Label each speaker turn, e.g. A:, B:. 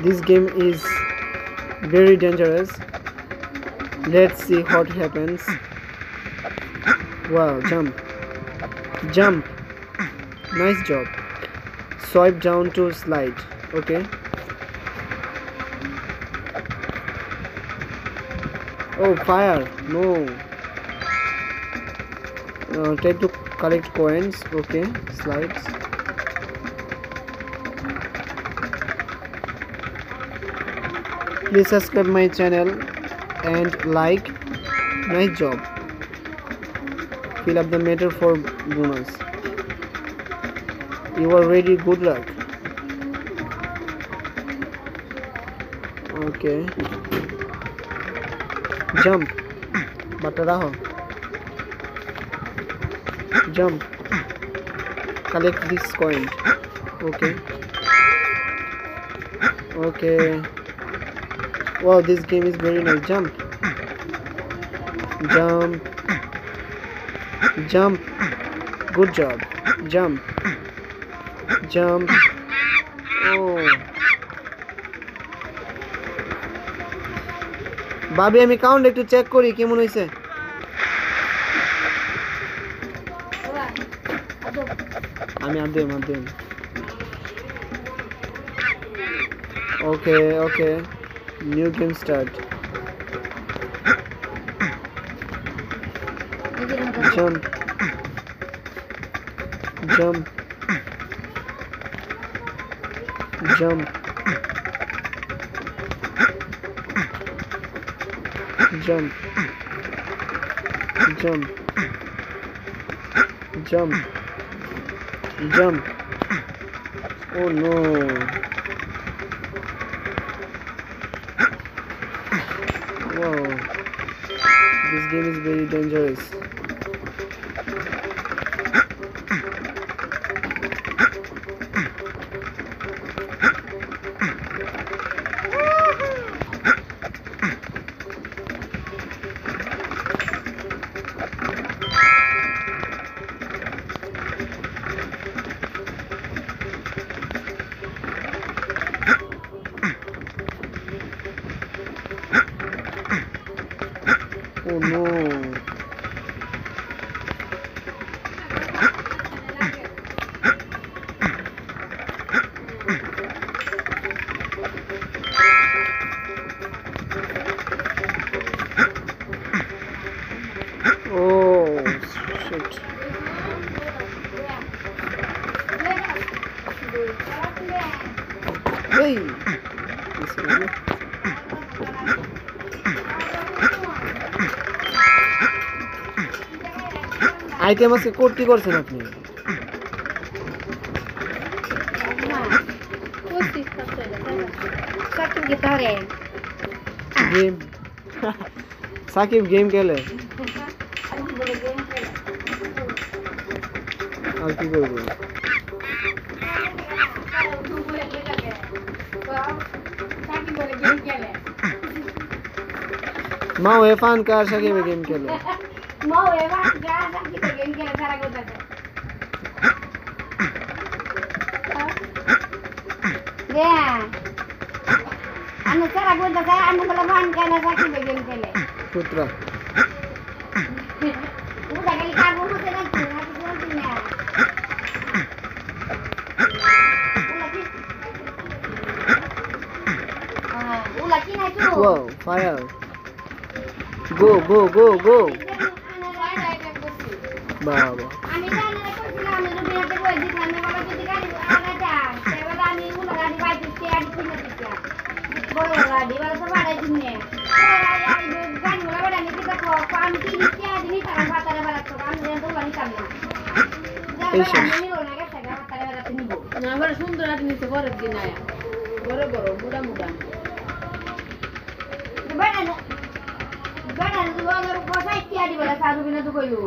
A: This game is very dangerous. Let's see what happens. Wow, jump. Jump. Nice job. Swipe down to slide. Okay. Oh, fire. No. Try to collect coins. Okay. Slides. Please subscribe my channel and like. Nice job. Fill up the meter for bonus. You are ready. Good luck. Okay. Jump. Bataraho. Jump. Collect this coin. Okay. Okay. Wow, this game is very nice. Jump. Jump. Jump. Good job. Jump. Jump. Oh. Babi, আমি count একটু check করি কেমন হইছে। আমি আদেম। Okay, okay. New game start. Jump. Jump. Jump. Jump. Jump. Jump. Jump. Oh no. Wow. This game is very dangerous. Oh no. Oh shit. Hey. Item আজকে করতে করছেন আপনি গেম সাকিব গেম খেলে আর কি করবো মাও এফান কার সাকিব গেম খেলে
B: mau ewan gak kita geng-geng cara gue tadi. Ya. Anu cara gue tadi anu kelebihan karena sakit geng-geng.
A: Putra.
B: Udah kali kamu mesti nanti punya. Ulah kina itu.
A: Wow, fire. Go. বাবা
B: আমি জানি না কইছিলাম আমি রুবিনাতে কই দিলাম না বাবা যদি গাড়ি আগাটা সেবেলা আমি উলা গাড়ি বাইতে আড়ি কিনে দিছি বড় গাড়ি বড় তো বাড়াই দিনে আমি গাড়ি বড় বড় নিতে তো আমি কি নিতে আদিনি তার বাতারে বাড়া তো আমি যেন তো বাড়ি কাম না জানো আমি নিলো না গেছে বাতারে বাড়া নিব না বড় সুন্দর আদি নিতে বড় দিন আয়া বড় মুড়া বাড়া তো বড় কোসাই কি আদি বড় সারু বিনা তো কইলো